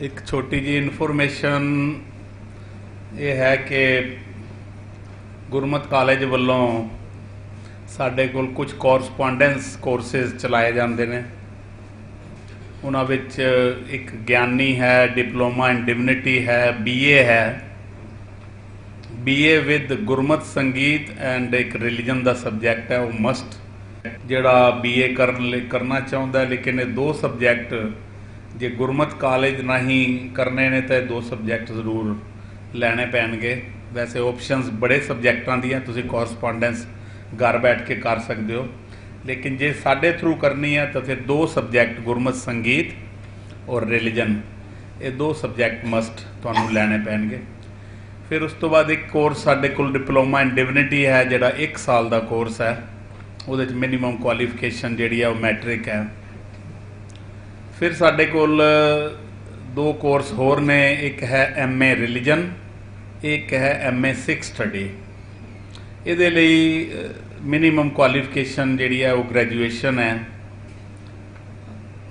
एक छोटी जी इन्फॉर्मेशन ये है कि गुरमत कॉलेज वालों साढ़े कोल कुछ कॉरस्पॉन्डेंस कोर्सेज चलाए जाते हैं। उन्हां विच एक ज्ञानी है, डिप्लोमा इन डिविनिटी है, बीए है, बीए विद गुरमत संगीत एंड एक रिलीजन का सब्जैक्ट है, वो मस्ट जिहड़ा बीए करना चाहुंदा है। लेकिन ये दो सब्जैक्ट जे गुरमत कॉलेज नहीं करने ने तो दो सब्जैक्ट जरूर लैने पैणगे। वैसे ऑप्शनस बड़े सब्जैक्टां दी हैं, तुसीं कॉरस्पॉन्डेंस घर बैठ के कर सकते हो, लेकिन जे साडे थ्रू करनी है तो फिर दो सब्जैक्ट गुरमत संगीत और रिलीजन, ये दो सब्जैक्ट मस्ट तुहानूं लैने पैणगे। फिर उस तो बाद एक कोर्स साडे कोल डिप्लोमा इन डिविनिटी है, जिहड़ा 1 साल का कोर्स है, उहदे च मिनीमम क्वालिफिकेशन जिहड़ी है वो मैट्रिक है। फिर साडे कोल दो कोर्स होर ने, एक है MA रिलीजन, एक है MA सिख स्टडी। इहदे लई मिनीमम क्वालिफिकेशन जिहड़ी है वो ग्रैजुएशन है,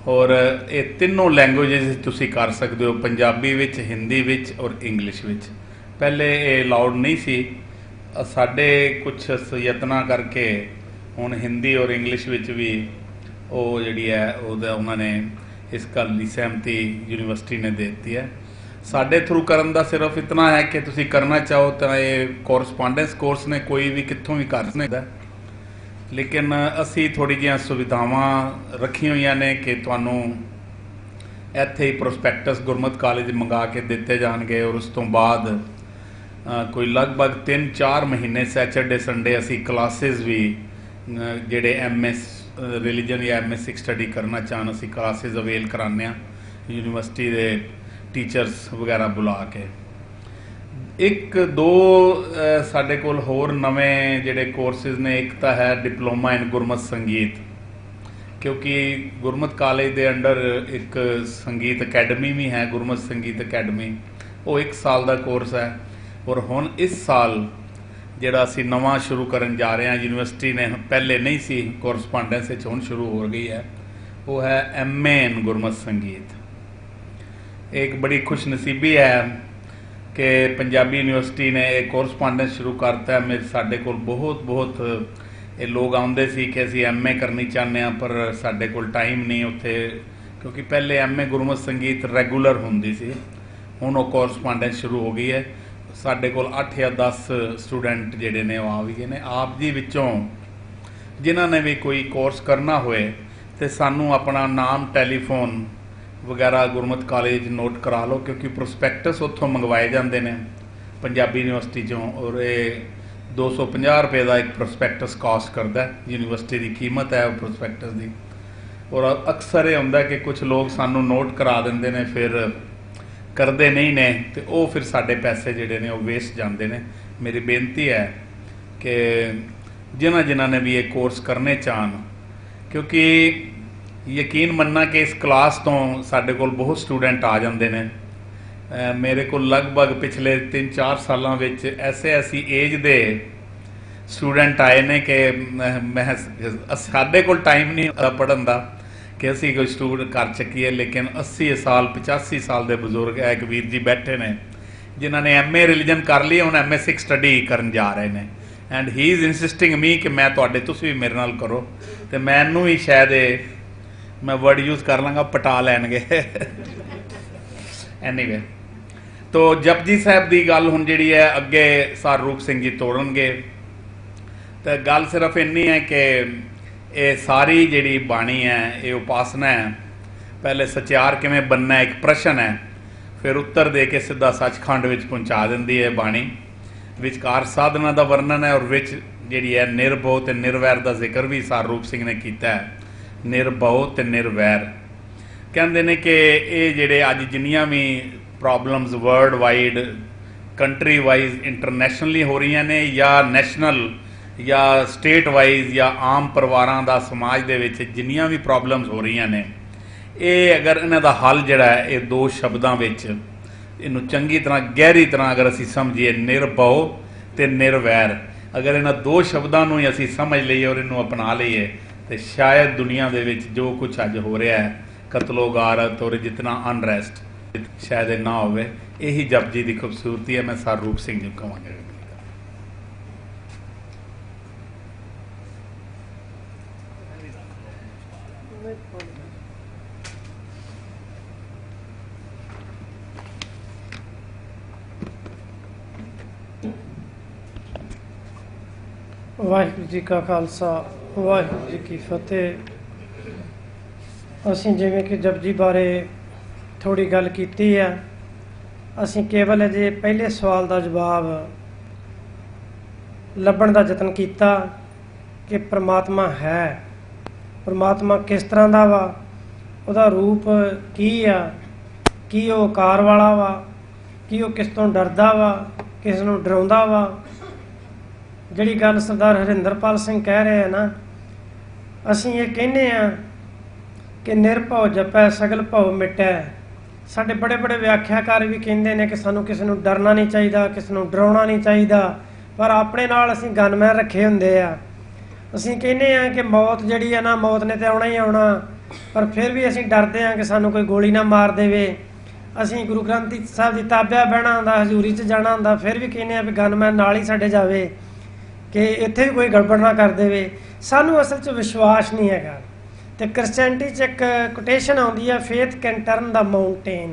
और ये तीनों लैंगुएज तुसीं कर सकते हो, पंजाबी विच, हिंदी विच और इंग्लिश विच। पहले ये अलाउड नहीं सी, साडे कुछ यत्नां करके हुण हिंदी और इंग्लिश विच भी वो जिहड़ी है उन्होंने इस गल की सहमति यूनीवर्सिटी ने दे दी है। साडे थ्रू करन दा सिर्फ इतना है कि तुसीं करना चाहो तो ये कॉरस्पॉन्डेंस कोर्स ने कोई भी कित्थों भी कर सकदा, लेकिन असी थोड़ी जिहियां सुविधावां रखी हुई ने कि तुहानूं इत्थे ही प्रोस्पैक्टस गुरमत कॉलेज मंगा के दिते जाणगे, और उस तो बाद कोई लगभग 3-4 महीने सैटरडे संडे असी क्लासेस भी जिहड़े MA रिलीजन या MA सिख स्टडी करना चाहन असी क्लासेस अवेल कराने यूनीवर्सिटी के टीचर्स वगैरह बुला के। एक दो साडे कोल होर नवें जिहड़े कोर्सेज ने, एक तो है डिप्लोमा इन गुरमत संगीत, क्योंकि गुरमत कॉलेज के अंडर एक संगीत अकैडमी भी है, गुरमत संगीत अकैडमी, वो 1 साल का कोर्स है। और हुण इस साल जिहड़ा असीं नवां शुरू करन जा रहे हैं, यूनीवर्सिटी ने पहले नहीं सी कॉरस्पॉन्डेंस हुण शुरू हो गई है, वो है MA इन गुरमत संगीत। एक बड़ी खुशनसीबी है कि पंजाबी यूनीवर्सिटी ने एक कॉरस्पॉन्डेंस शुरू करता है। मेरे साडे कोल बहुत ये लोग आउंदे सी कि असीं MA करनी चाहते हैं, पर साडे कोल टाइम नहीं उत्थे, क्योंकि पहले MA गुरमत संगीत रैगूलर हुंदी सी, हुण वो कॉरस्पॉन्डेंस शुरू हो गई है। साडे कोल 8 या 10 स्टूडेंट जिहड़े ने आ भी गए ने। आप जी विचों जिन्हां ने भी कोई कोर्स करना होए तो सानू अपना नाम, टैलीफोन वगैरह गुरमत कॉलेज नोट करा लो, क्योंकि प्रोस्पैक्टस उत्थों मंगवाए जाते हैं पंजाबी यूनीवर्सिटी चों, और ये 250 रुपए का एक प्रोस्पैक्टस कॉस्ट करता है। यूनीवर्सिटी की कीमत है प्रोस्पैक्टस की। और अक्सर ये होंदा कि कुछ लोग सानू नोट करा देंदे ने, फिर करते नहीं ने, तो वो फिर साढ़े पैसे जिहड़े ने वो वेस्ट जाते हैं। मेरी बेनती है कि जिन्हां ने भी ये कोर्स करने चाहन, क्योंकि यकीन मन्ना कि इस क्लास तो साढ़े कोल बहुत स्टूडेंट आ जाते हैं। मेरे को लगभग पिछले 3-4 सालों विच ऐसी एज दे स्टूडेंट आए ने कि मैं साढ़े कोल टाइम नहीं पढ़न का कि असी कोई स्टूडेंट कर चकीए, लेकिन 80 साल 85 साल के बजुर्ग है, एक वीर जी बैठे ने जिन्होंने MA रिलीजन कर ली, हुण MA सिख स्टडी करन जा रहे हैं, एंड ही इज़ इंसिस्टिंग मी कि मैं तुहाडे तुसीं भी मेरे नाल करो, तो मैनू भी शायद मैं वर्ड यूज़ कर लाँगा, पटा लैणगे। एनीवे, तो जपजी साहब की गल हुण जिहड़ी है अगे सर रूप सिंह जी तोड़नगे। तो गल सिर्फ इन्नी है कि ये सारी जिहड़ी बाणी है ये उपासना है। पहले सचियार किवें बनना एक प्रश्न है, फिर उत्तर दे के सीधा सचखंड विच पहुँचा दिंदी है बाणी। विचकार साधना का वर्णन है, और विच जिहड़ी है निर्भौ ते निर्वैर का जिक्र भी सर रूप सिंह ने किया है। निर्भौ ते निर्वैर कहते हैं कि ये जिहड़े अज जिन्नियां भी problems worldwide, country wise, internationally हो रही ने, या नैशनल या स्टेट वाइज, या आम परिवारों का समाज दे विच जिन्नियां भी प्रॉब्लम्स हो रही ने, ये अगर इन्हां दा हल जिहड़ा है ये 2 शब्दों विच, इनू चंगी तरह गहरी तरह अगर असी समझिए, निर्भौ ते निर्वैर, अगर इन्हां 2 शब्दों नूं ही असी समझ लईए और इनू अपना लईए, तो शायद दुनिया दे विच जो कुछ अज हो रहा है, कतलो गारत और जितना अनरैस्ट, शायद ना होवे। यही जपजी की खूबसूरती है। मैं सर रूप सिंह जी कहांगा। वाहिगुरू जी का खालसा वाहिगुरू जी की फतेह। ਅਸੀਂ ਜਿਵੇਂ ਕਿ ਜਪਜੀ ਬਾਰੇ ਥੋੜੀ ਗੱਲ ਕੀਤੀ ਹੈ, ਅਸੀਂ ਕੇਵਲ ਅਜੇ ਪਹਿਲੇ ਸਵਾਲ ਦਾ ਜਵਾਬ ਲੱਭਣ ਦਾ ਯਤਨ ਕੀਤਾ ਕਿ ਪ੍ਰਮਾਤਮਾ ਹੈ, ਪ੍ਰਮਾਤਮਾ ਕਿਸ ਤਰ੍ਹਾਂ ਦਾ ਵਾ, ਉਹਦਾ ਰੂਪ ਕੀ ਆ, ਕੀ ਉਹ ਆਕਾਰ ਵਾਲਾ ਵਾ, ਕੀ ਉਹ ਕਿਸ ਤੋਂ ਡਰਦਾ ਵਾ, ਕਿਸ ਨੂੰ ਡਰਾਉਂਦਾ ਵਾ। ਜਿਹੜੀ ਗੱਲ ਸਰਦਾਰ ਹਰਿੰਦਰਪਾਲ ਸਿੰਘ ਕਹਿ ਰਹੇ ਆ ਨਾ, ਅਸੀਂ ਇਹ ਕਹਿੰਦੇ ਹਾਂ कि निरभव जपै सगल भव मिटै। साडे बड़े बड़े व्याख्याकार भी कहते हैं कि सानू किसी नूं डरना नहीं चाहिए, किसी नूं डराउणा नहीं चाहिए, पर अपने नाल असीं गनमैन रखे हुंदे आ। असीं कहने आ कि मौत जिहड़ी है ना, मौत ने तो आउणा ही आउणा, पर फिर भी असीं डरदे आ कि सानू कोई गोली ना मार देवे। असीं गुरु ग्रंथ साहिब दी ताबिया बहना हुंदा, हजूरी च जाना हुंदा, फिर भी कहने आ भी गनमैन नाल ही साडे जावे कि इत्थे भी कोई गड़बड़ ना कर देवे। सानू असल च विश्वास नहीं हैगा। तो क्रिश्चियनिटी च एक कोटेशन आती है, faith can turn the mountain.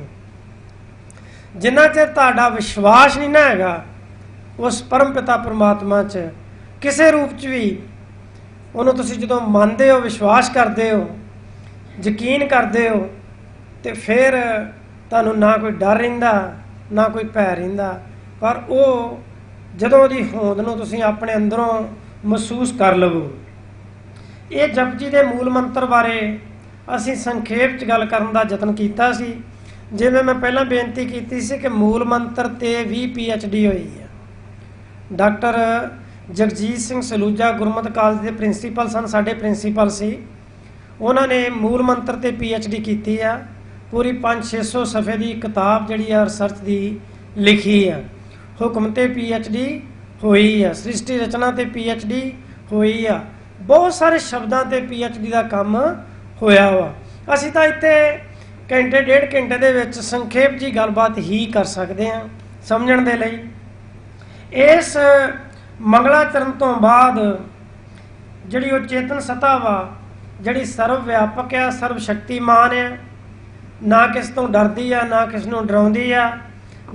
जिन्ना चਿਰ ਤੁਹਾਡਾ विश्वास नहीं ना हैगा उस परम पिता परमात्मा च किसी रूप च भी, उन्होंने तुसीं जदों मनदे हो, विश्वास करते हो, यकीन करते हो, तो फिर तुहानूं ना कोई डर रहिंदा ना कोई भै रहिंदा। पर वो जदों उहदी होंद नूं तुसीं अपने अंदरों महसूस कर लवो। ये जपजी के मूल मंत्र बारे असी संखेप च गल करन दा यतन कीता सी। जिवें मैं पहला बेनती की सी कि मूल मंत्र ते भी PhD हुई है। डॉक्टर जगजीत सिंह सलूजा गुरमत कॉलेज के प्रिंसीपल सन, साडे प्रिंसीपल सी। उन्होंने मूल मंत्र ते PhD की है। पूरी 500-600 सफ़े की किताब जिहड़ी है रिसर्च की लिखी है। हुक्म ते PhD हुई है, सृष्टि रचना ते PhD हुई है, बहुत सारे शब्दों से PhD का काम होया वा। असी तो इतने घंटे डेढ़ घंटे दे विच संखेप जी गलबात ही कर सकते हैं समझण दे लई। इस मंगलाचरण तो बाद जिहड़ी वो चेतन सत्ता वा, जिहड़ी सर्व व्यापक है, सर्व शक्तिमान है, ना किस तो डरदी है, ना किस नूं डराउंदी है,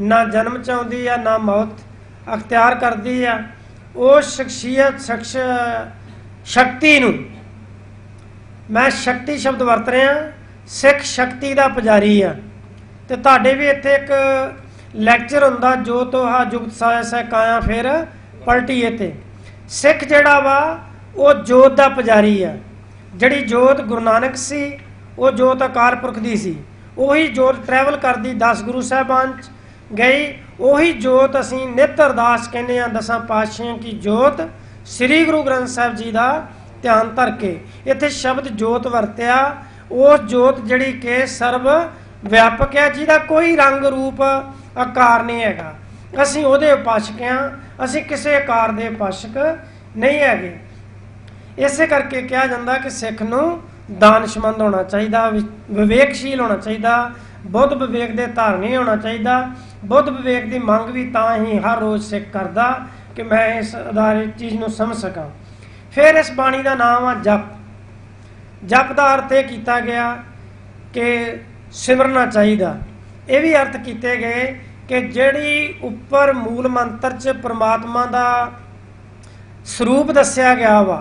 ना जन्म चाहुंदी है, ना मौत अख्तियार करदी है। उस शख्सियत शक्ति नूं, मैं शक्ति शब्द वरत रहा, सिख शक्ति का पुजारी आ। तो तुहाडे भी इत्थे एक लैक्चर हुंदा, जो तो हा जुगत साया सै काया फिर पलटीए ते। सिख जिहड़ा वा वो जोत का पुजारी आ। जिहड़ी जोत गुरु नानक सी, वो जोत अकाल पुरख दी सी। उही जोत ट्रैवल करदी 10 गुरु साहिबान गई। उही जोत असीं नित अरदास कहने आ, 10 पातशाहियों की जोत श्री गुरु ग्रंथ साहिब जी का ध्यान धर के इत्थे शब्द जोत वरत्या। वो जोत जिहड़ी कि सर्व व्यापक है, जिहदा कोई रंग रूप आकार नहीं हैगा। असीं उहदे उपासक हां, असीं किसी आकार दे उपासक नहीं हैगे। इसे करके कहा जाता कि सिख नूं दानशमंद होना चाहिए, विवेकशील होना चाहिए, बुद्ध विवेक दे धारनी होना चाहिए। बुद्ध विवेक की मंग भी तां ही हर रोज़ सिख करदा कि मैं इस आधारित चीज़ को समझ सका। फिर इस बाणी का नाम आ जप। जप का अर्थ यह किया गया कि सिमरना चाहिए। ये भी अर्थ किए गए कि जिहड़ी उपर मूल मंत्र च परमात्मा का स्वरूप दस्या गया वा,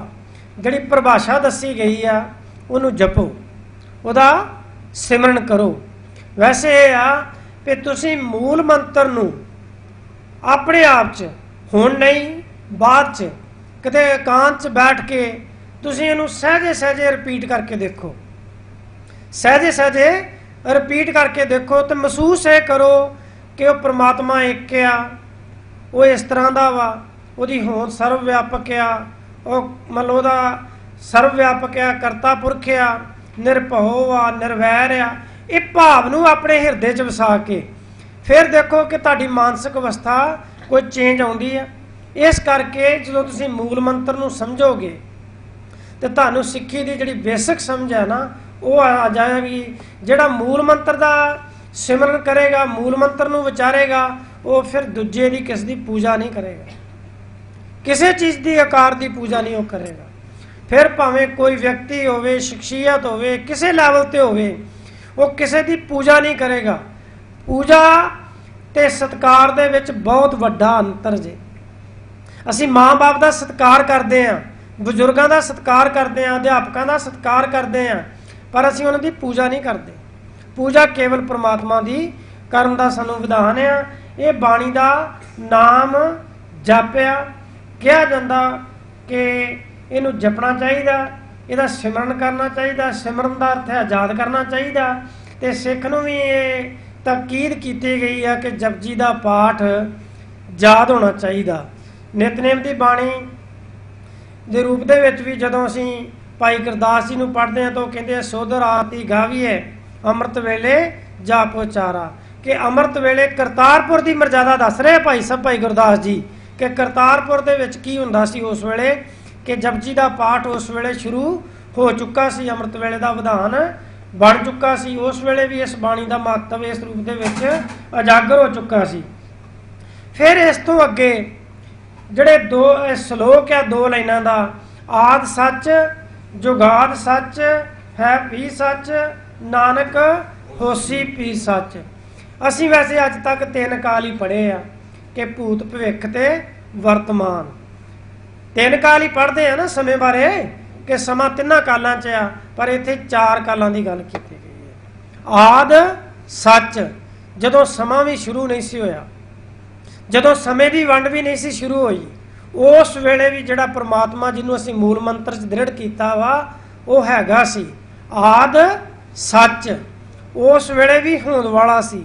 जिहड़ी परिभाषा दसी गई आ, उन्होंने जपो, उहदा सिमरन करो। वैसे ये आ कि तुसीं मूल मंत्र नूं अपने आप च हुण नहीं, बाद च किते एकांत च बैठ के तुसीं इहनूं सहजे सहजे रिपीट करके देखो। सहजे सहजे रिपीट करके देखो तो महसूस है करो कि वह परमात्मा एक आ, वो इस तरह का वा, उसकी होंद सर्व व्यापक आ, मतलब वह सर्व व्यापक आ, करता पुरख आ, निरभव आ, निर्वैर आ। ये भाव नूं अपने हिरदे च वसा के फिर देखो कि तुहाडी मानसिक अवस्था कोई चेंज आउंदी है। इस करके जो तुसीं मूल मंत्र नूं समझोगे तो तुहानूं सिੱਖੀ की जिहड़ी बेसिक समझ है ना, वो आ जाएगी। जिहड़ा मूल मंत्र का सिमरन करेगा, मूल मंत्र नूं विचारेगा, वो फिर दूजे की किस दी पूजा नहीं करेगा, किसी चीज़ की आकार की पूजा नहीं वो करेगा। फिर भावें कोई व्यक्ति होवे, शख्सियत होवे, किसी लैवल ते होवे, वो किसी की पूजा नहीं करेगा। पूजा ते सत्कार दे विच बहुत वड्डा अंतर जे। असीं माँ बाप का सत्कार करते हैं, बजुर्गों का सत्कार करते हैं, अध्यापकों का सत्कार करते हैं, पर असीं उन्हां दी पूजा नहीं करते। पूजा केवल परमात्मा की करन दा सानूं विधान है। ये बाणी का नाम जापिया कहा जाता कि इनू जपना चाहिए, इसका सिमरन करना चाहिए। सिमरन का अर्थ है आजाद करना चाहिए। तो सिख नूं भी ये ताकीद की गई है कि जपजी का पाठ याद होना चाहिए। नितनेम की बाणी के रूप दे विच भी जदों असीं भाई गुरदास जी नूं पढ़ते हैं तो कहते सोधर आरती गावीए अमृत वेले जाप उचारा, कि अमृत वेले करतारपुर की मर्यादा दस रहे भाई साहब भाई गुरदास जी कि करतारपुर दे विच की हुंदा सी उस वेले, कि जपजी का पाठ उस वेले शुरू हो चुका सी, अमृत वेले का विधान बन चुका सी। उस वेले भी इस बाणी का महत्व इस रूप दे विच उजागर हो चुका सी। फिर इस तो अगे ਜਿਹੜੇ दो श्लोक है दो लाइनां दा, आद सच जुगाद सच है भी सच नानक होसी पी सच। असीं वैसे अज तक 3 काल ही पढ़े आ कि भूत भविख ते वर्तमान, 3 काल ही पढ़ते हैं ना समय बारे कि समा 3 कालों च आ, पर इत्थे 4 कालों की गल की गई है। आद सच जदों समा भी शुरू नहीं सी होया, जदों समय की वंड भी नहीं सी शुरू हुई, उस वेले भी जिहड़ा परमात्मा जिन्हों असीं मूल मंत्र च दृढ़ किया वा वो हैगा सी आद सच। उस वेले भी होंद वाला सी,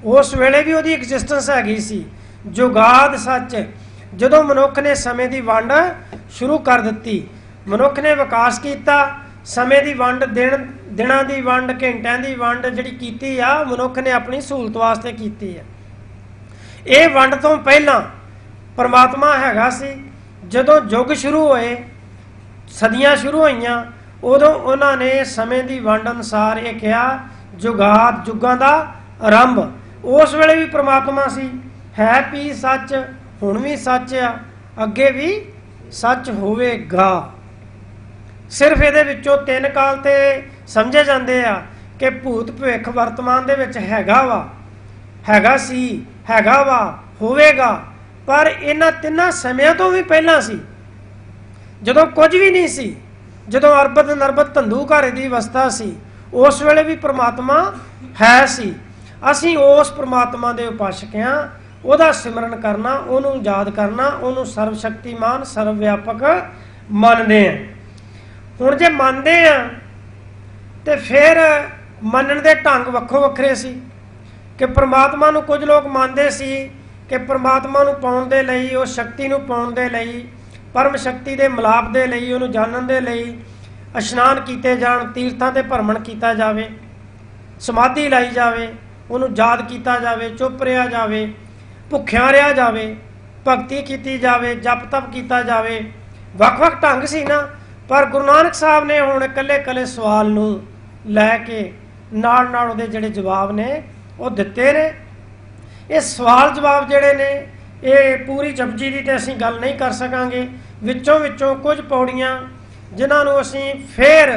उस वेले भी उहदी एग्जिस्टेंस हैगी सी। जुगाद सच, जदों मनुख ने समय की वंड शुरू कर दी, मनुख ने विकास किया, समय की वंड दिनां की वंड घंटियां की वंड जिहड़ी कीती आ मनुख ने अपनी सहूलत वास्ते कीती है। ये वंड तो पहला परमात्मा हैगा सी। जदों युग शुरू होए, सदियां शुरू होईयां, उदों उन्होंने समय की वंड अनुसार ये कहा जुगाद युगां दा आरंभ। उस वेले भी परमात्मा सी, है भी सच, हुण भी सच आ, अगे भी सच होवेगा। सिर्फ ये विचों 3 काल ते समझे जाते आ कि भूत भविख वर्तमान दे विच हैगा वा, हैगा सी, हैगा वा, होवेगा, पर इन्हां 3 समयां तो भी पहला सी, जदों कुछ भी नहीं सी, जदों अरबत नरबत धंधू घारे की अवस्था सी, उस वेले भी परमात्मा है सी। असीं उस परमात्मा के उपासक हां, उहदा सिमरन करना, उहनूं याद करना, उहनूं सर्वशक्तिमान सर्वव्यापक मनदे हैं। हुण जे मनदे आ ते फिर मनण दे ढंग वक्खो वखरे सी कि परमात्मा नूं कुछ लोग मानते सी कि परमात्मा नूं पाउण दे लई, उस शक्ति नूं पाउण दे लई, परम शक्ति दे मिलाप दे लई, उहनूं जानण दे लई इशनान कीते जाण, तीर्थां ते भरमण कीता जावे, समाधि लाई जावे, उहनूं याद कीता जावे, चुप रहा जावे, भुखिया रहा जावे, भगती कीती जावे, जप तप कीता जावे। वख-वख ढंग सी ना, पर गुरु नानक साहब ने हुण कल्ले-कल्ले सवाल नूं लैके नाल-नाल उहदे जिहड़े जवाब ने वो दिते ने। ये सवाल जवाब जिहड़े ने ये पूरी जपजी की तो असीं गल नहीं कर सकांगे, विचों विचों कुछ पौड़ियां जिन्हां नूं असीं फिर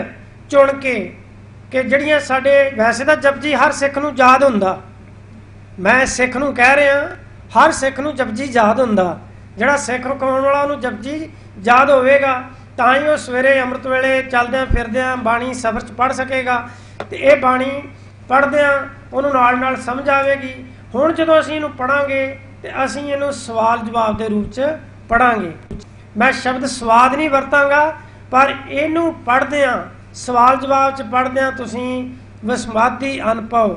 चुन के कि जिहड़ियां साडे वैसे तो जपजी हर सिख नूं याद हुंदा, मैं सिख नूं कह रहा हर सिख नूं जपजी याद हुंदा, जिहड़ा सिख रखाउण वाला उहनूं जपजी याद होवेगा तां ही वो सवेरे अमृत वेले चलदियां फिरदियां बाणी सफर च पढ़ सकेगा, ते ये बाणी पढ़दियां उहनूं नाल नाल समझ आवेगी। हुण जदों असीं इहनूं पढ़ांगे ते असीं इहनूं सवाल जवाब के रूप च पढ़ांगे। मैं शब्द स्वाद नहीं वरतांगा, पर इहनूं पढ़दियां सवाल जवाब च पढ़दियां तुसीं विस्मादी अनुभव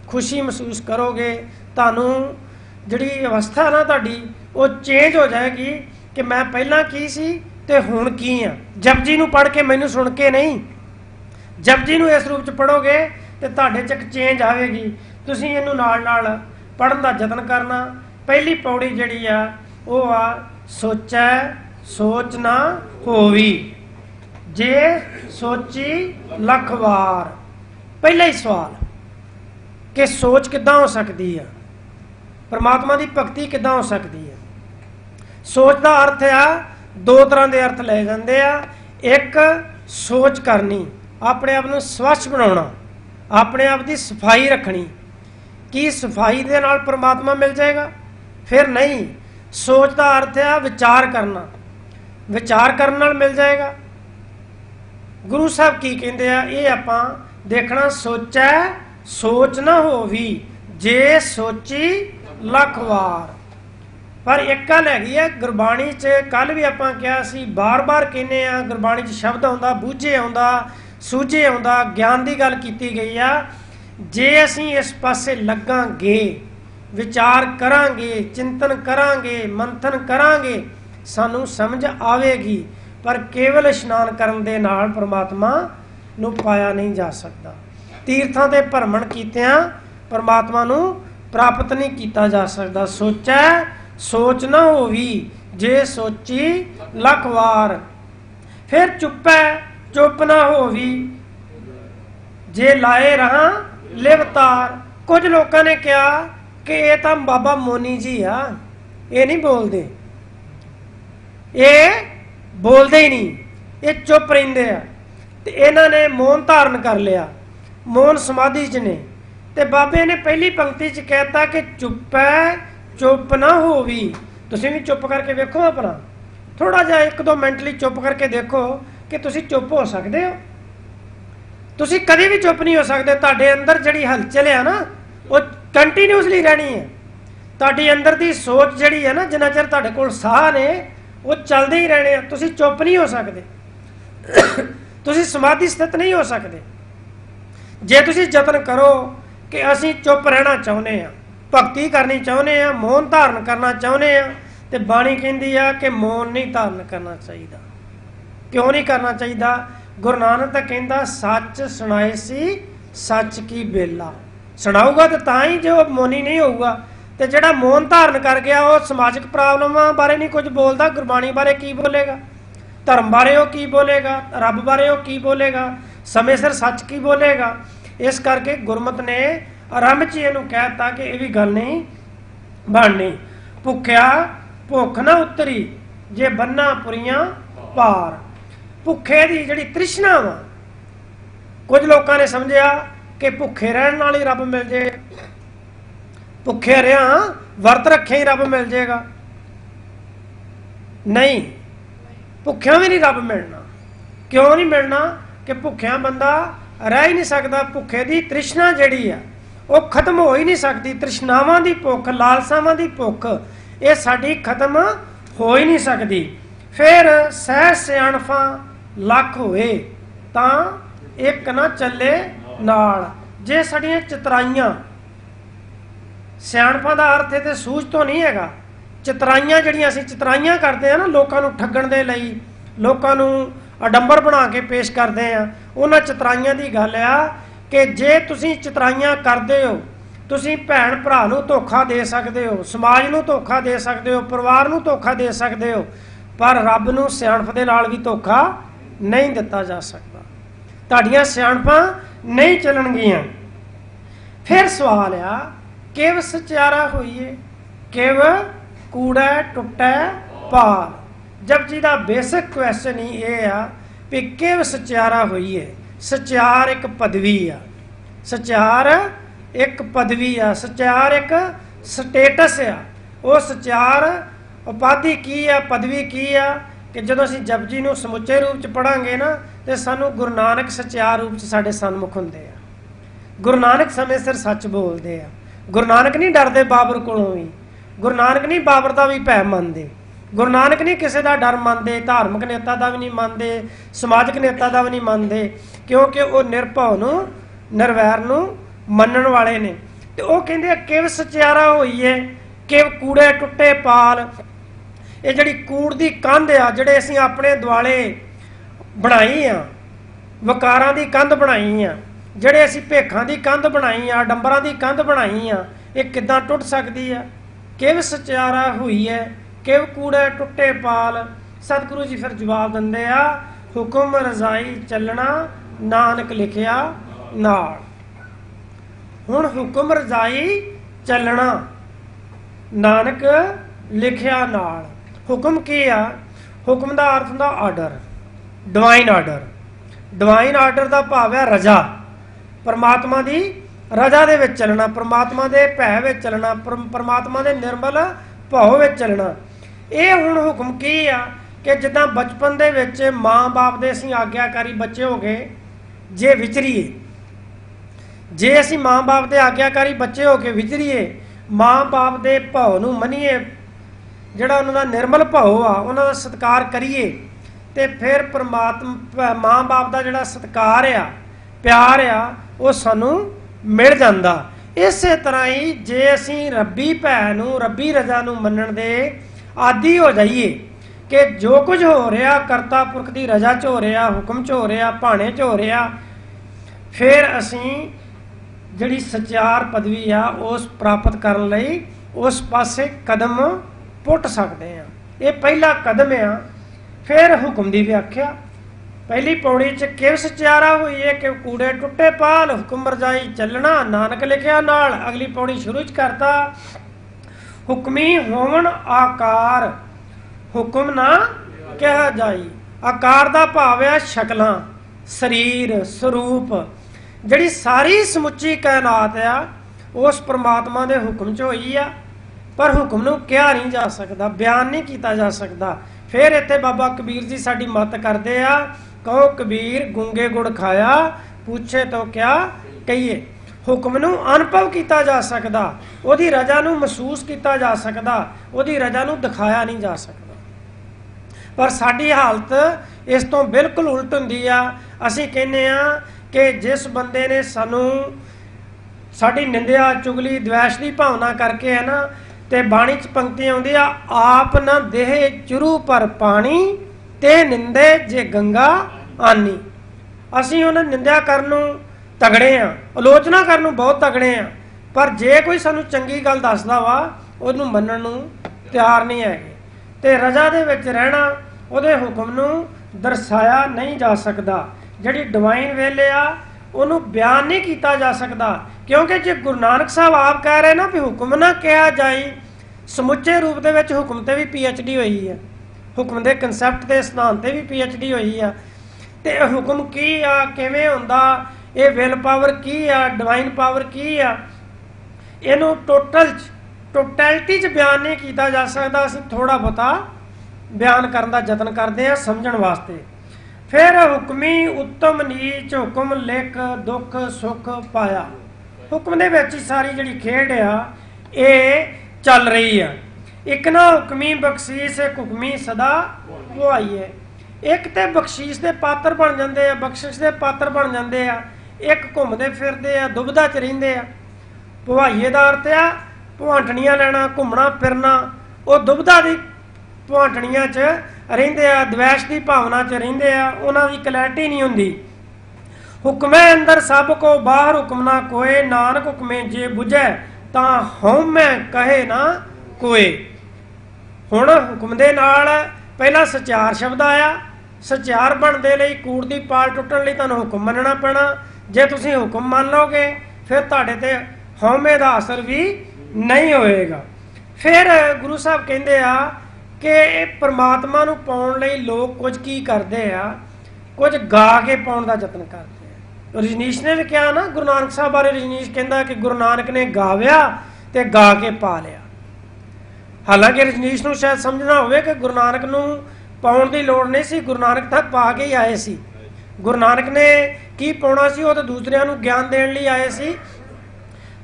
खुशी महसूस करोगे, तुहानूं जिहड़ी अवस्था ना तुहाडी वो चेंज हो जाएगी कि मैं पहलां की सी ते हुण की आ। जपजी नूं पढ़ के मैनूं सुन के नहीं, जपजी नूं इस रूप च पढ़ोगे तो तुहाडे च एक चेंज आवेगी। तुसीं इहनूं नाल नाल पढ़न दा यतन करना। पहली पौड़ी जिहड़ी आ वो आ सोचै सोच ना होवी, जे सोची लख वार। पहला ही सवाल कि सोच किद्दां हो सकती है, परमात्मा की भगती किद्दां हो सकती है। सोच का अर्थ आ, दो तरह के अर्थ ले जाते आ। एक सोच करनी, अपने आप को स्वच्छ बनाना, अपने आप की सफाई रखनी। कि सफाई के नाल परमात्मा मिल जाएगा? फिर नहीं। सोच का अर्थ है विचार करना, विचार करने नाल मिल जाएगा। गुरु साहब की कहते हैं, ये आपां देखना, सोचै सोच ना होवी जे सोची लख वार। पर एक गल हैगी है, गुरबाणी च कल भी आपां कहा सी, बार बार कहने आ, गुरबाणी च शब्द आउंदा बूझे आउंदा सूझे आउंदा, ज्ञान की गल की गई आ। जे असीं इस पासे लगांगे, विचार करांगे, चिंतन करांगे, मंथन करांगे, सानू समझ आवेगी। पर केवल इशनान करन दे नाल परमात्मा नू पाया नहीं जा सकता। तीर्थां ते भ्रमण कीतिआं परमात्मा नू प्राप्त नहीं किया जा सकता। सोचै सोच ना होवी जे सोची लख वार। फिर चुपै चुप ना होवी जे लाए रहा लिवतार। कुछ लोगों ने कहा कि ये तो बाबा मोनी जी आ, ये नहीं बोलते, ये बोलते ही नहीं, ये चुप रहिंदे आ। ते इन्हां ने मौन धारण कर लिया, मौन समाधि च ने। ते बाबे ने पहली पंक्ति च कहता कि चुपै चुप ना होवी। तुसीं भी चुप करके देखो, अपना थोड़ा जिहा 1-2 मिनट लिए चुप करके देखो कि तुसीं चुप हो सकते हो। तुसीं कभी भी चुप नहीं हो सकते। तुहाडे अंदर जिहड़ी हलचल है ना, वो कंटीन्यूसली रहनी है। तुहाडी अंदर की सोच जिहड़ी है ना, जिन्ना चिर तुहाडे कोल साह ने, वो चलते ही रहने। तुसीं चुप नहीं हो सकते, तुसीं समाधि स्थित नहीं हो सकते। जे तुसीं यतन करो कि असीं चुप रहना चाहुंदे आ, भगती करनी चाहुंदे आ, मौन धारण करना चाहुंदे आ, ते बाणी कहंदी आ कि मौन नहीं धारण करना चाहिए। क्यों नहीं करना चाहिए? गुरु नानक तो कहंदा, सच सुनाए सी सच की बेला। सुनाऊगा तो तां ही, जो मौनी नहीं होऊगा। तो जिहड़ा मौन धारण कर गया, वो समाजिक प्रॉब्लमां बारे नहीं कुछ बोलता, गुरबाणी बारे की बोलेगा, धर्म बारे वो की बोलेगा, रब बारे वो की बोलेगा, समय सिर सच की बोलेगा। इस करके गुरमत ने आरंभ च इहनूं कहता कि ये भी गल नहीं बननी। भुखिया भुख ना उतरी जे बन्ना पुरियां पार। भुखे की जिहड़ी तृष्णा वा, कुछ लोगों ने समझिया कि भुखे रहने नाल ही रब मिल जाए, भुखे रहा वर्त रखे ही रब मिल जाएगा। नहीं, भुखिया भी नहीं रब मिलना। क्यों नहीं मिलना? कि भुखिया बंदा रह ही नहीं सकता। भुखे की तृष्णा जिहड़ी है वो खत्म हो ही नहीं सकती। तृष्णावां की भुख, लालसावां की भुख, ये साडी खत्म हो ही नहीं सकती। फिर सह सियाणफां लख होए तां एक ना चले नाल। जे साडियां चतराइयां, सियाणफां दा अर्थ है तो सूझ तो नहीं हैगा। चतराइयां जिहड़ियां असीं चतराइयां करते हैं ना, लोकां नूं ठग्गण दे लई, लोकां नूं अडंबर बना के पेश करते हैं, उन्हां चतराइयां दी गल आ कि जे तुसीं चतराइयां करदे हो, तुसीं भैण भरा नूं धोखा दे सकदे हो, समाज नूं धोखा दे सकदे हो, परिवार नूं धोखा दे सकदे हो, पर रब नूं सियाणप दे नाल भी धोखा नहीं दिता जा सकता। तुहाडीआं सियाणपां नहीं चलणगीआं। फिर सवाल आ, किव सचियारा होईए, किव कूड़ा टुटै पार। जपजी का बेसिक क्वेश्चन ही ये आ भी किव सचियारा होईए। सचियार एक पदवी आ, सचियार एक पदवी आ, सचियार एक स्टेटस आ। वो सचियार उपाधि की आ, पदवी की आ कि जदों असीं जपजी नूं समुचे रूप च पढ़ांगे ना, तो सानूं गुरु नानक सचियार रूप च साडे सन्मुख हुंदे आ। गुरु नानक समय सिर सच बोलते आ। गुरु नानक नहीं डरते बाबर कोलों भी, गुरु नानक नहीं बाबर का भी भै मनते, गुरु नानक नहीं किसी का डर मनते, धार्मिक नेता का भी नहीं मनते, समाजिक नेता का भी नहीं मनते, क्योंकि वो निरभव नूं निर्वैर नूं मनण वाले ने। तो वो कहते किव सचियारा होईए, किव कूड़े टुटे पाल। ये जिहड़ी कूड़ की कंध आ, जिहड़े असीं अपने दुआले बनाई आ, वकारां की कंध बनाई आ, जिहड़े असीं भेखां की कंध बनाई आ, डंबरां की कंध बनाई आ, ये किदां टुट सकदी आ? किव सचियारा होईए, किव कूड़े टुटे पाल। सतगुरु जी फिर जवाब दिंदे आ, हुक्म रजाई चलना नानक लिखिया नाल। हुण हुक्म रजाई चलना, नानक लिखिया नाल। हुक्म की आ? हुक्म का अर्थ हुंदा order, divine order. Divine order का भाव है रजा, परमात्मा की रजा दे विच चलना, परमात्मा के भै विच चलना, परमात्मा के निर्मल भाव विच चलना। ये हुण हुक्म की आ कि जिद्दां बचपन दे विच माँ बाप दे असीं आग्याकारी बच्चे हो गए जे विचरीए, जे असीं माँ बाप दे आग्याकारी बच्चे हो के विचरीए, माँ बाप दे भाव नूं मनीए, जिहड़ा उन्हां दा निर्मल भाव आ उन्हां दा सत्कार करिए, ते फिर परमात्मा माँ बाप का जिहड़ा सत्कार आ, प्यार आ, वो सानूं मिल जांदा। इसे तरह ही जे असीं रब्बी भै नूं, रब्बी रजा नूं मनण दे आदि हो जाइए कि जो कुछ हो रहा करता पुरख की रजा च हो रहा, हुक्म च हो रहा, भाणे च हो रहा, फिर असीं जिहड़ी सचार पदवी आ उस प्राप्त करन लई उस पासे कदम पुट सकते हैं। ये पहला कदम आ। फिर हुक्म की व्याख्या पहली पौड़ी च किव सचारा हुई है कि कूड़े टुटे पाल, हुक्म रजाई चलना, नानक लिखिया नाल। अगली पौड़ी शुरू च करता, हुक्मी होवन आकार, हुक्म ना कहा जाई। आकार का भाव है शक्लां, शरीर, स्वरूप। जिहड़ी सारी समुची कायनात आ उस परमात्मा के हुक्म च होई आ, पर हुक्म नूं कहा नहीं जा सकता, बयान नहीं किया जा सकता। फिर इत्थे बाबा कबीर जी साडी मत करते आ, कहो कबीर गूंगे गुड़ खाया, पूछे तो क्या कहिए। हुक्म नूं अनुभव किया जा सकता, उहदी रजा नूं महसूस किया जा सकता, उहदी रजा नूं दिखाया नहीं जा सकता। पर साडी हालत इस तो बिल्कुल उल्ट हुंदी आ। असीं कहने आ कि जिस बंदे ने सानूं साडी निंदिया चुगली द्वेष की भावना करके है ना, ते बाणी च पंक्ति आउंदी आ, आप न देह चुरू पर पानी, ते निंदे जे गंगा आनी। असीं उन्हें निंदा करन नूं तगड़े आ, आलोचना करन नूं बहुत तगड़े आ, पर जे कोई सानूं चंगी गल दसदा वा उहनूं मन्नण नूं तैयार नहीं हैगे। ते रजा दे विच रहना, उहदे हुक्म नूं दर्शाया नहीं जा सकता। जिहड़ी डिवाइन वेले आ उहनूं बयान नहीं किया जा सकता, क्योंकि जे गुरु नानक साहब आप कह रहे ना भी हुक्म ना कहा जाए, समुचे रूप दे विच हुक्म ते भी PhD हुई है, हुक्म दे कंसैप्ट के सिद्धांत ते भी PhD हुई है। ते हुक्म की आ, किवें हुंदा, ये विल पावर की आ, डिवाइन पावर की आ, इहनूं टोटैलिटी च बयान नहीं किया जा सकता। असीं थोड़ा बहुता बयान करन दा यतन करते हैं समझण वास्ते। फिर हुक्मी उत्तम नीच हुक्म लिख दुख सुख पाया। हुक्म दे विच सारी जिहड़ी खेड आ ये चल रही है। एक ना हुक्मी बख्शीश, एक हुक्मी सदा पुआई है। एक तो बख्शीश के पात्र बन जाते हैं, बख्शिश के पात्र बन जाते हैं, एक घूमते फिरते हैं, दुबधा च रहिंदे आ। पुआईए का अर्थ आ भुआंटनियां लेना, घूमना फिरना, वो दुबधा की भुआंटनियां च रहिंदे आ, द्वेष की भावना च रहिंदे आ, उन्हां दी क्लैरिटी नहीं हुंदी। हुक्मै अंदर सब को बाहर हुक्म ना कोए, नानक हुक्मे जे बुझै तां हउमै कहे ना कोए। हुण हुक्म दे नाल पहला सचार शब्द आया। सचार बनने लई, कूड़ की पाल टुटण लई तुहानूं हुक्म मनना पैना। जे तुसीं हुक्म मान लोगे फिर तुहाडे ते हउमे दा असर भी नहीं होएगा। फिर गुरु साहब कहंदे आ कि परमात्मा नूं पाउण लई लोग कुछ की करदे आ, कुछ गा के पाउण दा यतन करदे आ। रजनीश ने भी कहा ना, गुरु नानक साहब बारे रजनीश कहंदा कि गुरु नानक ने गाविया ते गा के पा लिया। हालांकि रजनीश नूं शायद समझना होवे कि गुरु नानक नूं पाउण दी लोड़ नहीं सी, गुरु नानक तक पा के ही आए सी। गुरु नानक ने की पाउणा सी, वो तो दूसरिਆਂ ਨੂੰ ज्ञान देण लई आए सी।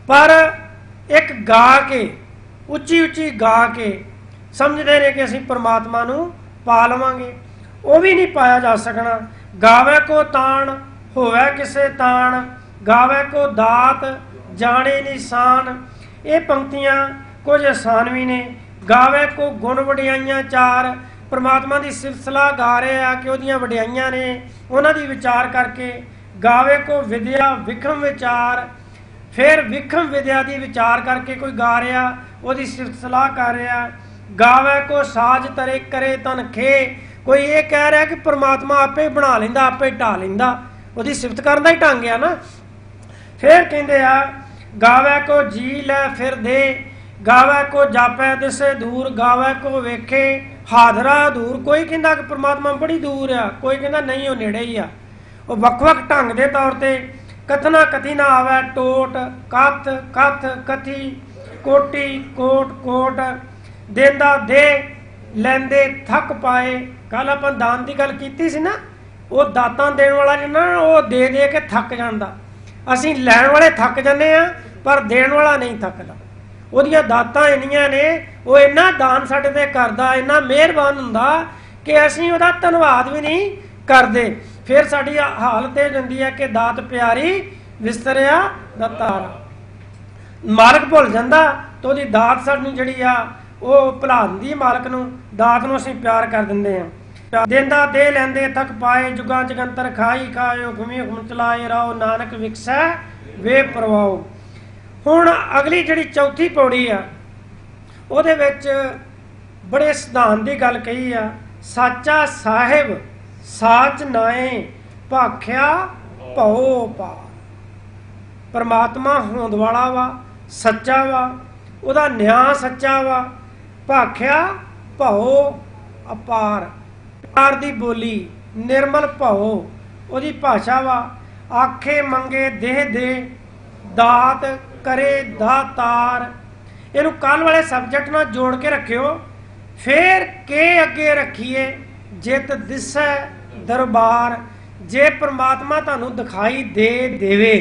पर एक गा के उच्ची उच्ची गा के समझते हैं कि असीं परमात्मा नूं पा लवांगे, वो भी नहीं पाया जा सकना। गावे को ताण होवे किसे ताण, गावे को दात जाने निशान। ये पंक्तियां कुछ आसानवी ने। गावे को गुण वडियाइयां चार, परमात्मा की सिलसिला गा रहे आ कि उहदियां वडियाइयां ने, उन्हां दी विचार करके। गावे को विद्या विखम विचार, फिर विखम विद्या की विचार करके कोई गा रहा, उहदी सिलसिला कर रहा। गावे को साज तरे करे तन खे, कोई ये कह रहा कि परमात्मा आपे बना लेंदा, आपे ढा लेंदा, उहदी सिफत करन दा ही ढंग आ ना। फिर कहंदे आ गावै को जी लै फिर दे, गावै को जापै दिसे दूर, गावै को वेखे हादरा दूर। कोई कहता कि परमात्मा बड़ी दूर आ, कोई कहता नहीं वो नेड़े ही आ। वो ਵੱਖ-ਵੱਖ ढंग के तौर पर कथना कथी ना आवे, टोट कथ कथ कथी, कोटी कोट कोट, देंदा दे लैंदे थक पाए। कल आप दान की गल की सी ना, वो दातां देण वाला जिन्ना वो दे दे के थक जाता, असीं लैण वाले थक जाने आ पर देण वाला नहीं थकदा। ਉਹਦੀਆਂ ਦਾਤਾਂ ਇੰਨੀਆਂ ਨੇ, ਉਹ ਇੰਨਾ ਦਾਨ ਸਾਡੇ ਤੇ ਕਰਦਾ, ਇੰਨਾ ਮਿਹਰਬਾਨ ਹੁੰਦਾ ਕਿ ਅਸੀਂ ਉਹਦਾ ਧੰਨਵਾਦ ਵੀ ਨਹੀਂ ਕਰਦੇ। ਫਿਰ ਸਾਡੀ ਹਾਲਤ ਇਹ ਜਾਂਦੀ ਹੈ ਕਿ ਦਾਤ ਪਿਆਰੀ ਵਿਸਤਰਿਆ ਦਤਾਰਾ, ਮਾਲਕ ਭੁੱਲ ਜਾਂਦਾ ਤਾਂ ਉਹਦੀ ਦਾਤ ਸਾਨੂੰ ਜਿਹੜੀ ਆ ਉਹ ਭੁਲਾ ਦਿੰਦੀ ਮਾਲਕ ਨੂੰ, ਦਾਤ ਨੂੰ ਅਸੀਂ ਪਿਆਰ ਕਰ ਦਿੰਦੇ ਹਾਂ। ਦੇਂਦਾ ਦੇ ਲੈਂਦੇ ਤੱਕ ਪਾਏ, ਜੁਗਾਂ ਜਗੰਤਰ ਖਾਈ ਖਾਇਓ, ਘੁਮੀ ਘੁਮ ਚਲਾਏ ਰਹੋ, ਨਾਨਕ ਵਿਕਸੈ ਵੇ ਪ੍ਰਵਾਓ। ਹੁਣ ਅਗਲੀ ਜਿਹੜੀ ਚੌਥੀ ਪੌੜੀ ਆ ਉਹਦੇ ਵਿੱਚ ਬੜੇ ਸਿਧਾਂਤ ਦੀ ਗੱਲ ਕਹੀ ਆ। ਸਾਚਾ ਸਾਹਿਬ ਸਾਚ ਨਾਏ, ਭਾਖਿਆ ਭਉ ਪਾਰ। ਪਰਮਾਤਮਾ ਹੋਂਦ ਵਾਲਾ ਵਾ, ਸੱਚਾ ਵਾ, ਉਹਦਾ ਨਿਆਂ ਸੱਚਾ ਵਾ, ਭਾਖਿਆ ਭਉ ਅਪਾਰ। ਪਿਆਰ ਦੀ ਬੋਲੀ, ਨਿਰਮਲ ਭਉ ਉਹਦੀ ਭਾਸ਼ਾ ਵਾ। ਆਖੇ ਮੰਗੇ ਦੇਹ ਦੇ, ਦਾਤ करे दातार। इनू कल वाले सबजैक्ट नाल जोड़ के रखियो। फिर के अगे रखिए, जित दिसै दरबार। जे परमात्मा तुहानू दिखाई दे देवे,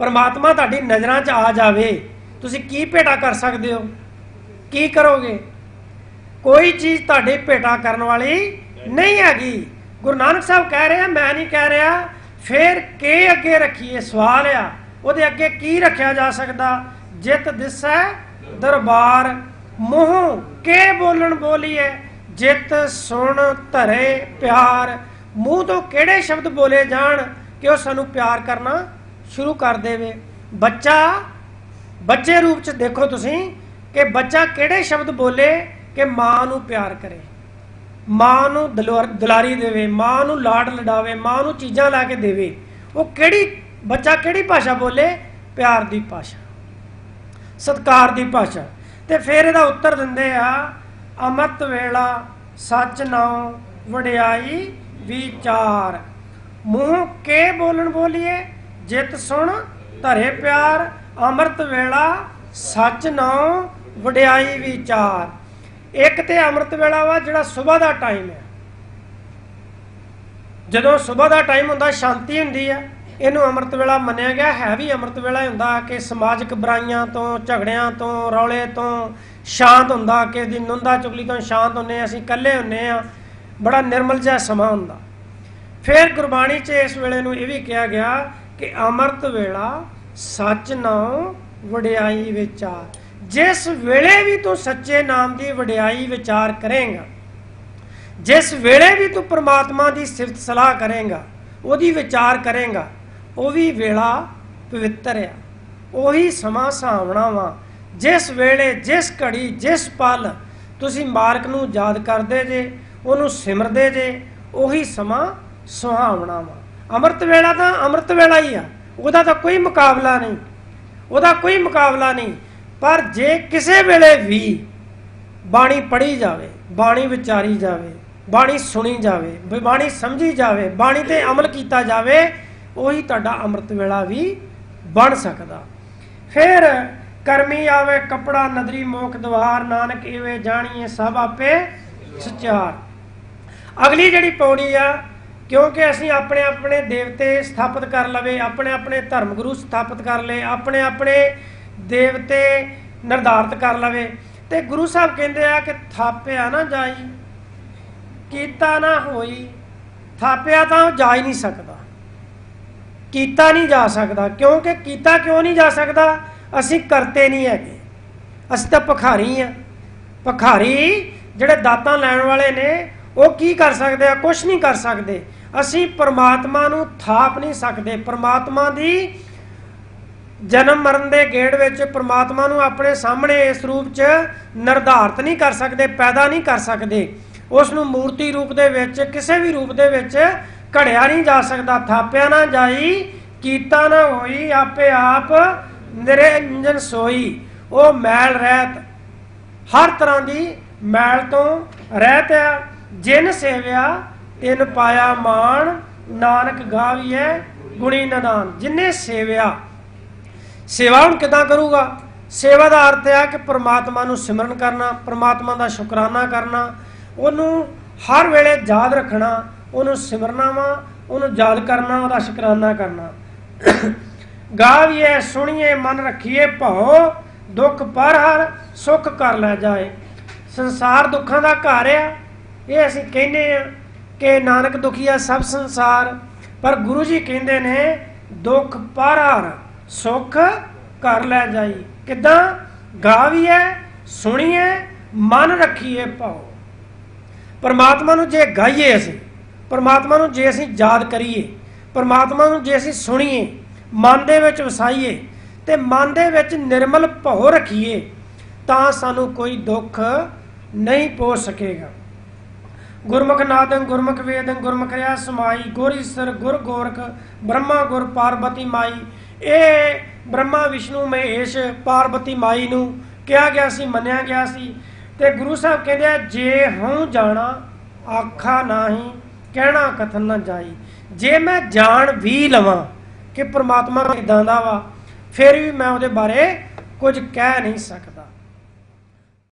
परमात्मा तुहाडी नज़रां च आ जावे, तुसीं की भेटा कर सकदे हो, की करोगे? कोई चीज़ तुहाडी भेटा करन वाली नहीं हैगी। गुरु नानक साहब कह रहे हैं, मैं नहीं कह रहा। फिर के अगे रखिए, सवाल आ ਉਹਦੇ ਅੱਗੇ ਕੀ ਰੱਖਿਆ ਜਾ ਸਕਦਾ? ਜਿਤ ਦਿਸੈ ਦਰਬਾਰ, ਮੂੰਹ ਕੇ ਬੋਲਣ ਬੋਲੀਏ, ਜਿਤ ਸੁਣ ਧਰੇ ਪਿਆਰ। ਮੂੰਹ ਤੋਂ ਕਿਹੜੇ ਸ਼ਬਦ ਬੋਲੇ ਜਾਣ ਕਿ ਉਹ ਸਾਨੂੰ ਪਿਆਰ ਕਰਨਾ ਸ਼ੁਰੂ ਕਰ ਦੇਵੇ। ਬੱਚਾ, ਬੱਚੇ ਰੂਪ ਚ ਦੇਖੋ ਤੁਸੀਂ ਕਿ ਬੱਚਾ ਕਿਹੜੇ ਸ਼ਬਦ ਬੋਲੇ ਕਿ ਮਾਂ ਨੂੰ ਪਿਆਰ ਕਰੇ, ਮਾਂ ਨੂੰ ਦੁਲਾਰੀ ਦੇਵੇ, ਮਾਂ ਨੂੰ ਲਾਡ ਲਡਾਵੇ, ਮਾਂ ਨੂੰ ਚੀਜ਼ਾਂ ਲਾ ਕੇ ਦੇਵੇ। ਉਹ ਕਿਹੜੀ ਬੱਚਾ ਕਿਹੜੀ ਭਾਸ਼ਾ ਬੋਲੇ? ਪਿਆਰ ਦੀ ਭਾਸ਼ਾ, ਸਤਿਕਾਰ ਦੀ ਭਾਸ਼ਾ। ਤੇ ਫਿਰ ਇਹਦਾ ਉੱਤਰ ਦਿੰਦੇ ਆ, ਅੰਮ੍ਰਿਤ ਵੇਲਾ ਸੱਚ ਨਾਉ ਵਡਿਆਈ ਵਿਚਾਰ। ਮੂੰਹ ਕੇ ਬੋਲਣ ਬੋਲੀਏ, ਜਿਤ ਸੁਣ ਧਰੇ ਪਿਆਰ। ਅੰਮ੍ਰਿਤ ਵੇਲਾ ਸੱਚ ਨਾਉ ਵਡਿਆਈ ਵਿਚਾਰ। ਇੱਕ ਤੇ ਅੰਮ੍ਰਿਤ ਵੇਲਾ ਵਾ ਜਿਹੜਾ ਸੁਬਹ ਦਾ ਟਾਈਮ ਹੈ। ਜਦੋਂ ਸੁਬਹ ਦਾ ਟਾਈਮ ਹੁੰਦਾ, ਸ਼ਾਂਤੀ ਹੁੰਦੀ ਆ, ਇਹਨੂੰ ਅੰਮ੍ਰਿਤ ਵੇਲਾ ਮੰਨਿਆ ਗਿਆ ਹੈ। ਵੀ ਅੰਮ੍ਰਿਤ ਵੇਲਾ ਹੁੰਦਾ ਕਿ ਸਮਾਜਿਕ ਬੁਰਾਈਆਂ ਤੋਂ, ਝਗੜਿਆਂ ਤੋਂ, ਰੌਲੇ ਤੋਂ ਸ਼ਾਂਤ ਹੁੰਦਾ, ਕਿ ਦੀ ਨੁੰਦਾ ਚੁਗਲੀ ਤੋਂ ਸ਼ਾਂਤ ਹੁੰਦੇ, ਅਸੀਂ ਇਕੱਲੇ ਹੁੰਦੇ ਆ, ਬੜਾ ਨਿਰਮਲ ਜਿਹਾ ਸਮਾਂ ਹੁੰਦਾ। ਫਿਰ ਗੁਰਬਾਣੀ 'ਚ ਇਸ ਵੇਲੇ ਨੂੰ ਇਹ ਵੀ ਕਿਹਾ ਗਿਆ ਕਿ ਅੰਮ੍ਰਿਤ ਵੇਲਾ ਸੱਚ ਨਾਉ ਵਡਿਆਈ ਵਿਚਾਰ। ਜਿਸ ਵੇਲੇ ਵੀ ਤੂੰ ਸੱਚੇ ਨਾਮ ਦੀ ਵਡਿਆਈ ਵਿਚਾਰ ਕਰੇਗਾ, ਜਿਸ ਵੇਲੇ ਵੀ ਤੂੰ परमात्मा ਦੀ ਸਿਫਤ ਸਲਾਹ ਕਰੇਗਾ, ਉਹਦੀ ਵਿਚਾਰ ਕਰੇਗਾ, ਉਹ ਵੀ ਵੇਲਾ ਪਵਿੱਤਰ ਆ, ਉਹੀ ਸਮਾਂ ਸੁਹਾਵਣਾ ਵਾ। ਜਿਸ ਵੇਲੇ, ਜਿਸ ਘੜੀ, ਜਿਸ ਪਲ ਤੁਸੀਂ ਮਾਲਕ ਨੂੰ ਯਾਦ ਕਰਦੇ ਜੇ, ਉਹਨੂੰ ਸਿਮਰਦੇ ਜੇ, ਉਹੀ ਸਮਾਂ ਸੁਹਾਵਣਾ ਵਾ। ਅੰਮ੍ਰਿਤ ਵੇਲਾ ਤਾਂ ਅੰਮ੍ਰਿਤ ਵੇਲਾ ਹੀ ਆ, ਉਹਦਾ ਤਾਂ ਕੋਈ ਮੁਕਾਬਲਾ ਨਹੀਂ, ਉਹਦਾ ਕੋਈ ਮੁਕਾਬਲਾ ਨਹੀਂ। ਪਰ ਜੇ ਕਿਸੇ ਵੇਲੇ ਵੀ ਬਾਣੀ ਪੜ੍ਹੀ ਜਾਵੇ, ਬਾਣੀ ਵਿਚਾਰੀ ਜਾਵੇ, ਬਾਣੀ ਸੁਣੀ ਜਾਵੇ, ਬਾਣੀ ਸਮਝੀ ਜਾਵੇ, ਬਾਣੀ ਤੇ ਅਮਲ ਕੀਤਾ ਜਾਵੇ, ਉਹੀ ਤੁਹਾਡਾ ਅੰਮ੍ਰਿਤ ਵੇਲਾ ਵੀ ਬਣ ਸਕਦਾ। ਫਿਰ ਕਰਮੀ ਆਵੇ ਕਪੜਾ ਨਦਰੀ ਮੋਖ ਦਵਾਰ, ਨਾਨਕ ਇਵੇਂ ਜਾਣੀਏ ਸਭ ਆਪੇ ਸਚਾਰ। ਅਗਲੀ ਜਿਹੜੀ ਪੌੜੀ ਆ, ਕਿਉਂਕਿ ਅਸੀਂ ਆਪਣੇ ਆਪਣੇ ਦੇਵਤੇ ਸਥਾਪਿਤ ਕਰ ਲਵੇ, ਆਪਣੇ ਆਪਣੇ ਧਰਮ ਗੁਰੂ ਸਥਾਪਿਤ ਕਰ ਲਏ, ਆਪਣੇ ਆਪਣੇ ਦੇਵਤੇ ਨਿਰਧਾਰਿਤ ਕਰ ਲਵੇ, ਤੇ ਗੁਰੂ ਸਾਹਿਬ ਕਹਿੰਦੇ ਆ ਕਿ ਥਾਪਿਆ ਨਾ ਜਾਈ, ਕੀਤਾ ਨਾ ਹੋਈ। ਥਾਪਿਆ ਤਾਂ ਜਾ ਹੀ ਨਹੀਂ ਸਕਦਾ, ਕੀਤਾ ਨਹੀਂ ਜਾ ਸਕਦਾ। ਕਿਉਂਕਿ ਕੀਤਾ ਕਿਉਂ ਨਹੀਂ ਜਾ ਸਕਦਾ? ਅਸੀਂ ਕਰਤੇ ਨਹੀਂ ਹੈਗੇ, ਅਸੀਂ ਤਾਂ ਭਿਖਾਰੀ ਆ। ਭਿਖਾਰੀ ਜਿਹੜੇ ਦਾਤਾਂ ਲੈਣ ਵਾਲੇ ਨੇ, ਉਹ ਕੀ ਕਰ ਸਕਦੇ ਆ? ਕੁਛ ਨਹੀਂ ਕਰ ਸਕਦੇ। ਅਸੀਂ ਪਰਮਾਤਮਾ ਨੂੰ ਥਾਪ ਨਹੀਂ ਸਕਦੇ। ਪਰਮਾਤਮਾ ਦੀ ਜਨਮ ਮਰਨ ਦੇ ਗੇੜ ਵਿੱਚ ਪਰਮਾਤਮਾ ਨੂੰ ਆਪਣੇ ਸਾਹਮਣੇ ਇਸ ਰੂਪ 'ਚ ਨਿਰਧਾਰਿਤ ਨਹੀਂ ਕਰ ਸਕਦੇ, ਪੈਦਾ ਨਹੀਂ ਕਰ ਸਕਦੇ। ਉਸ ਨੂੰ ਮੂਰਤੀ ਰੂਪ ਦੇ ਵਿੱਚ, ਕਿਸੇ ਵੀ ਰੂਪ ਦੇ ਵਿੱਚ ਘੜਿਆ ਨਹੀਂ ਜਾ ਸਕਦਾ। ਥਾਪਿਆ ਨਾ ਜਾਈ कीता ना होई आपे आप निरंजन सोई। वो मैल रहत, हर तरह की मैल तो रहत है। जिन सेविया तिन पाया मान, नानक गाविए गुणी नदान। जिन्हें सेविया, सेवा हम किदा करूगा? सेवा का अर्थ है कि परमात्मा नू सिमरन करना, परमात्मा का शुकराना करना, उन्होंने हर वेले याद रखना, उन्होंने सिमरना वा, उन्होंने याद करना, वह शुकराना करना। गाविए सुनिए मन रखिए भाओ, दुख पर हर सुख कर लै जाए। संसार दुखों का घर है, ये असीं कहने कि नानक दुखिया सब संसार, पर गुरु जी कहते ने दुख पर हर सुख कर लै जाई। किदा? गाविए सुनिए मन रखिए भाओ। परमात्मा नू जे गाइए असीं, परमात्मा नू जे असीं याद करिए, परमात्मा नू जे असीं सुनिए, मन दे विच वसाइए ते मन दे विच निर्मल भाव रखिए, तां सानू कोई दुख नहीं पहुंच सकेगा। गुरमुख नादं गुरमुख वेदं गुरमुख रहा समाई, गुर ईसर गुर गोरख ब्रह्मा गुर पार्वती माई। ये ब्रह्मा विष्णु महेश पार्वती माई नू कहा गया सी, मन्निया गया सी। ते गुरु साहब कहते जे हूँ जाना आखा नाही, कहना कथन ना जाई। जे मैं जान भी लवां कि परमात्मा किदां दा वा, फिर भी मैं उहदे बारे कुछ कह नहीं सकता।